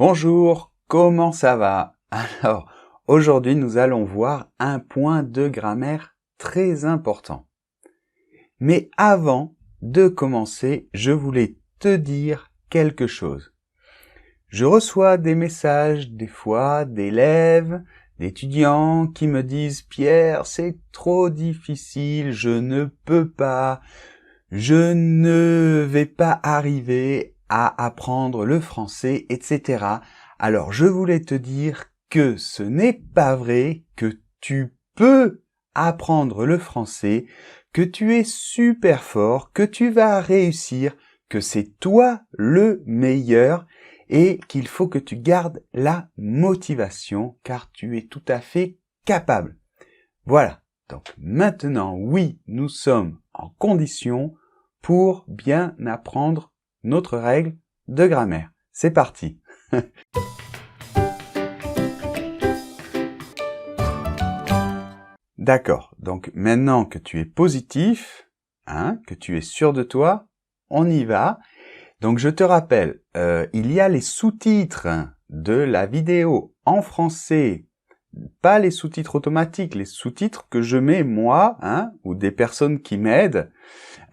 Bonjour, comment ça va? Alors, aujourd'hui nous allons voir un point de grammaire très important. Mais avant de commencer, je voulais te dire quelque chose. Je reçois des messages, des fois, d'élèves, d'étudiants qui me disent « Pierre, c'est trop difficile, je ne peux pas, je ne vais pas arriver à apprendre le français, etc. » Alors, je voulais te dire que ce n'est pas vrai, que tu peux apprendre le français, que tu es super fort, que tu vas réussir, que c'est toi le meilleur et qu'il faut que tu gardes la motivation car tu es tout à fait capable. Voilà. Donc maintenant, oui, nous sommes en condition pour bien apprendre notre règle de grammaire. C'est parti. D'accord. Donc maintenant que tu es positif, que tu es sûr de toi, on y va. Donc je te rappelle, il y a les sous-titres de la vidéo en français, pas les sous-titres automatiques, les sous-titres que je mets moi, ou des personnes qui m'aident.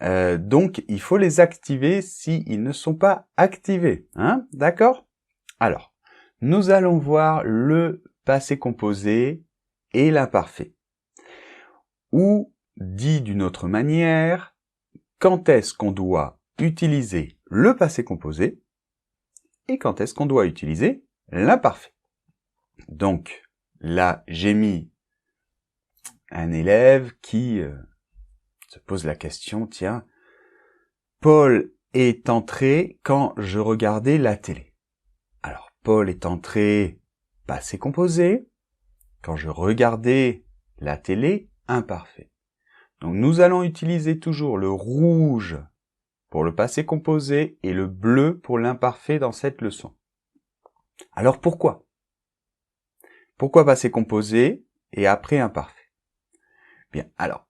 Donc il faut les activer s'ils ne sont pas activés, d'accord? Alors, nous allons voir le passé composé et l'imparfait. Ou, dit d'une autre manière, quand est-ce qu'on doit utiliser le passé composé et quand est-ce qu'on doit utiliser l'imparfait. Donc, là, j'ai mis un élève qui se pose la question, tiens, Paul est entré quand je regardais la télé. Alors, Paul est entré, passé composé, quand je regardais la télé, imparfait. Donc, nous allons utiliser toujours le rouge pour le passé composé et le bleu pour l'imparfait dans cette leçon. Alors, pourquoi? Pourquoi passé composé et après imparfait? Bien, alors,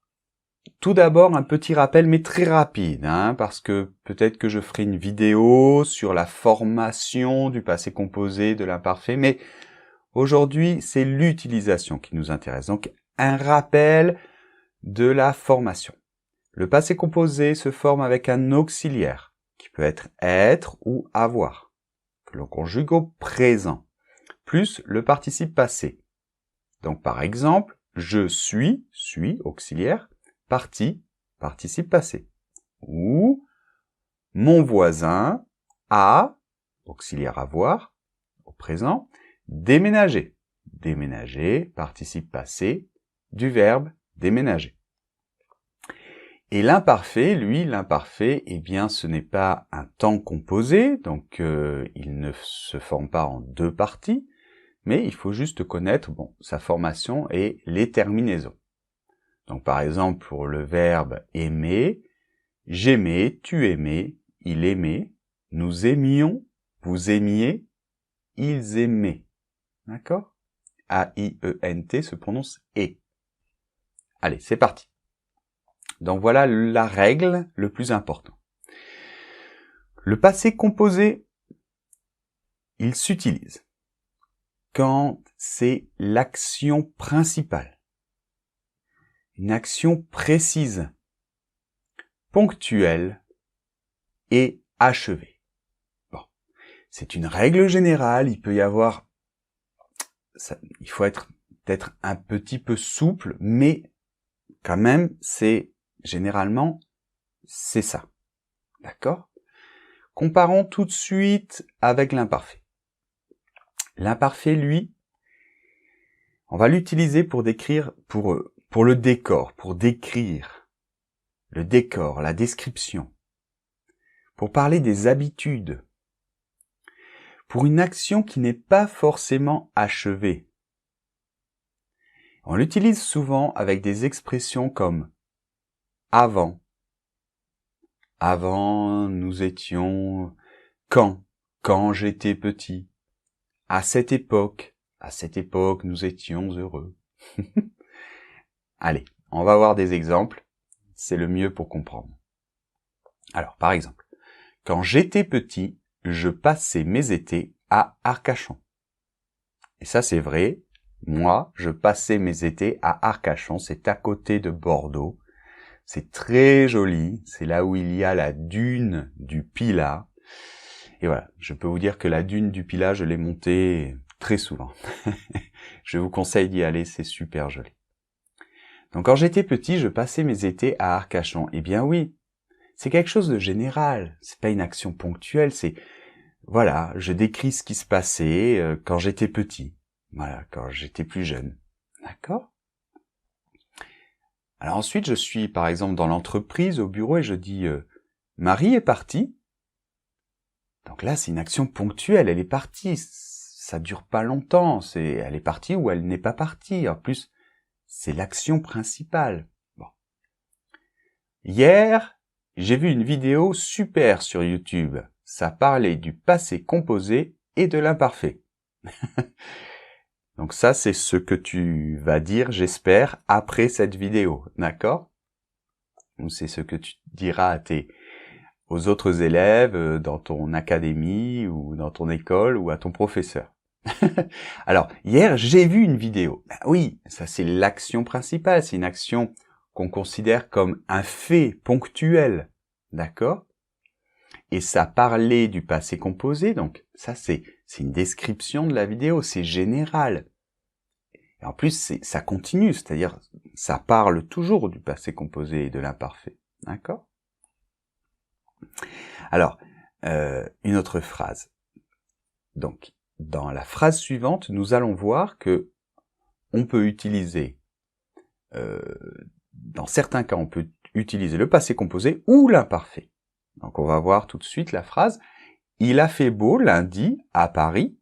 tout d'abord, un petit rappel, mais très rapide, parce que peut-être que je ferai une vidéo sur la formation du passé composé, de l'imparfait, mais aujourd'hui, c'est l'utilisation qui nous intéresse. Donc, un rappel de la formation. Le passé composé se forme avec un auxiliaire, qui peut être ou avoir, que l'on conjugue au présent, plus le participe passé. Donc, par exemple, je suis, auxiliaire, parti, participe passé. Ou mon voisin a, auxiliaire avoir, au présent, déménagé. Déménager, participe passé, du verbe déménager. Et l'imparfait, lui, l'imparfait, eh bien, ce n'est pas un temps composé, donc il ne se forme pas en deux parties, mais il faut juste connaître sa formation et les terminaisons. Donc par exemple, pour le verbe aimer, j'aimais, tu aimais, il aimait, nous aimions, vous aimiez, ils aimaient. D'accord? A-I-E-N-T se prononce « et ». Allez, c'est parti. Donc voilà la règle le plus important. Le passé composé, il s'utilise quand c'est l'action principale, une action précise, ponctuelle et achevée. Bon, c'est une règle générale, il peut y avoir, il faut être peut-être un petit peu souple, mais quand même, généralement, c'est ça. D'accord? Comparons tout de suite avec l'imparfait. L'imparfait, lui, on va l'utiliser pour décrire, pour le décor, pour décrire le décor, la description, pour parler des habitudes, pour une action qui n'est pas forcément achevée. On l'utilise souvent avec des expressions comme avant. Avant, nous étions quand j'étais petit. À cette époque, nous étions heureux. Allez, on va voir des exemples. C'est le mieux pour comprendre. Alors, par exemple, quand j'étais petit, je passais mes étés à Arcachon. Et ça, c'est vrai. Moi, je passais mes étés à Arcachon. C'est à côté de Bordeaux. C'est très joli. C'est là où il y a la dune du Pilat. Et voilà, je peux vous dire que la dune du Pilat, je l'ai montée très souvent. Je vous conseille d'y aller, c'est super joli. Donc quand j'étais petit, je passais mes étés à Arcachon. Eh bien oui, c'est quelque chose de général. C'est pas une action ponctuelle, c'est... Voilà, je décris ce qui se passait quand j'étais petit. Voilà, quand j'étais plus jeune. D'accord ? Alors ensuite, je suis par exemple dans l'entreprise, au bureau, et je dis Marie est partie. Donc là, c'est une action ponctuelle, elle est partie. Ça dure pas longtemps, elle est partie ou elle n'est pas partie. En plus, c'est l'action principale. Bon. Hier, j'ai vu une vidéo super sur YouTube. Ça parlait du passé composé et de l'imparfait. Donc ça, c'est ce que tu vas dire, j'espère, après cette vidéo, d'accord ? Ou c'est ce que tu diras aux autres élèves dans ton académie ou dans ton école ou à ton professeur. Alors, hier, j'ai vu une vidéo. Ben oui, ça c'est l'action principale, c'est une action qu'on considère comme un fait ponctuel, d'accord ? Et ça parlait du passé composé, donc ça c'est une description de la vidéo, c'est général. Et en plus, ça continue, c'est-à-dire ça parle toujours du passé composé et de l'imparfait, d'accord ? Alors, une autre phrase. Donc, dans la phrase suivante, nous allons voir que on peut utiliser, dans certains cas, on peut utiliser le passé composé ou l'imparfait. Donc, on va voir tout de suite la phrase. Il a fait beau lundi à Paris.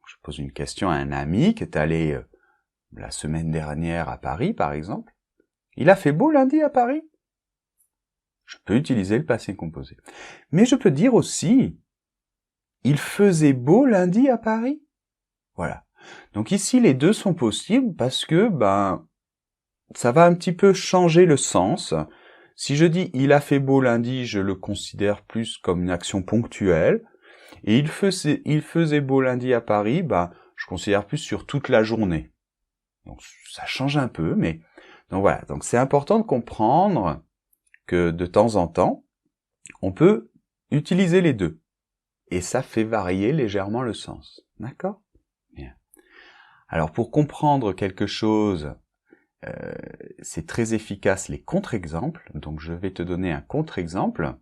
Je pose une question à un ami qui est allé la semaine dernière à Paris, par exemple. Il a fait beau lundi à Paris. Je peux utiliser le passé composé. Mais je peux dire aussi, il faisait beau lundi à Paris. Voilà. Donc ici, les deux sont possibles parce que, ça va un petit peu changer le sens. Si je dis il a fait beau lundi, je le considère plus comme une action ponctuelle. Et il faisait beau lundi à Paris, je considère plus sur toute la journée. Donc ça change un peu, mais donc voilà. Donc c'est important de comprendre que de temps en temps, on peut utiliser les deux. Et ça fait varier légèrement le sens. D'accord ? Bien. Alors pour comprendre quelque chose, c'est très efficace les contre-exemples. Donc je vais te donner un contre-exemple.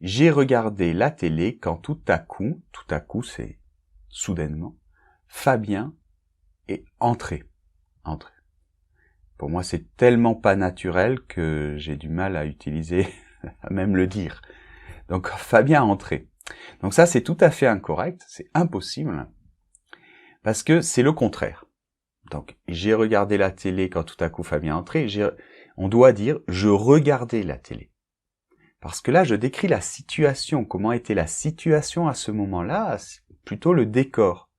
J'ai regardé la télé quand tout à coup c'est soudainement, Fabien est entré. Pour moi, c'est tellement pas naturel que j'ai du mal à utiliser, à même le dire. Donc, Fabien est entré. Donc ça, c'est tout à fait incorrect, c'est impossible, parce que c'est le contraire. Donc, j'ai regardé la télé quand tout à coup Fabien est entré. On doit dire, je regardais la télé. Parce que là, je décris la situation. Comment était la situation à ce moment-là? C'est plutôt le décor.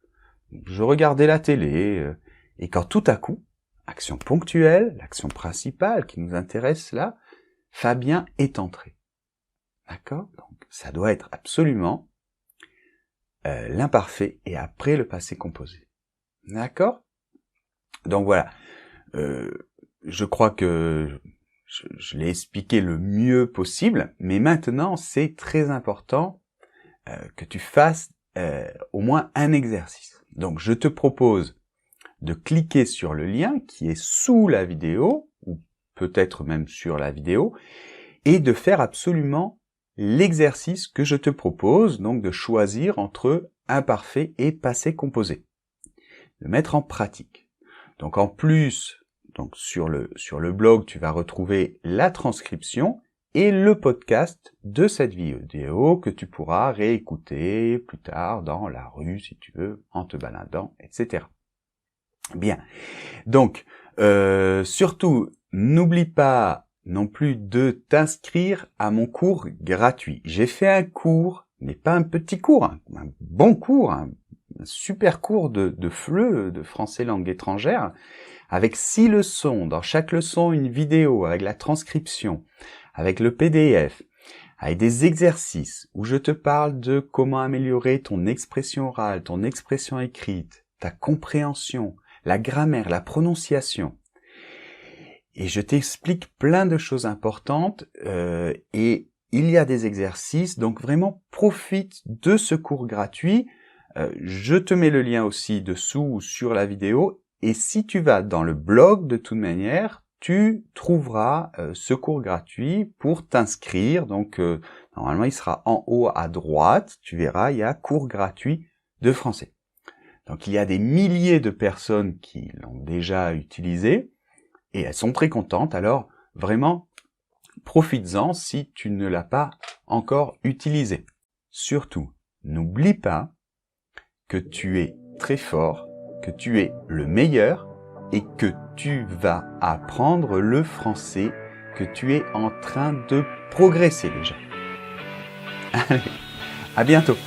Je regardais la télé, et quand tout à coup, action ponctuelle, l'action principale qui nous intéresse là, Fabien est entré. D'accord? Donc, ça doit être absolument l'imparfait et après le passé composé. D'accord? Donc voilà. Je crois que je l'ai expliqué le mieux possible, mais maintenant, c'est très important que tu fasses au moins un exercice. Donc, je te propose de cliquer sur le lien qui est sous la vidéo, ou peut-être même sur la vidéo, et de faire absolument l'exercice que je te propose, donc de choisir entre imparfait et passé composé. De mettre en pratique. Donc en plus, donc sur le blog, tu vas retrouver la transcription et le podcast de cette vidéo que tu pourras réécouter plus tard dans la rue, si tu veux, en te baladant, etc. Bien. Donc, surtout, n'oublie pas non plus de t'inscrire à mon cours gratuit. J'ai fait un cours, mais pas un petit cours, un bon cours, un super cours de FLE, de français langue étrangère, avec 6 leçons, dans chaque leçon une vidéo, avec la transcription, avec le PDF, avec des exercices où je te parle de comment améliorer ton expression orale, ton expression écrite, ta compréhension, la grammaire, la prononciation. Et je t'explique plein de choses importantes et il y a des exercices, donc vraiment profite de ce cours gratuit. Je te mets le lien aussi dessous ou sur la vidéo. Et si tu vas dans le blog, de toute manière, tu trouveras ce cours gratuit pour t'inscrire. Donc, normalement, il sera en haut à droite. Tu verras, il y a cours gratuit de français. Donc, il y a des milliers de personnes qui l'ont déjà utilisé et elles sont très contentes. Alors, vraiment, profites-en si tu ne l'as pas encore utilisé. Surtout, n'oublie pas que tu es très fort, que tu es le meilleur et que tu vas apprendre le français, que tu es en train de progresser déjà. Allez, à bientôt!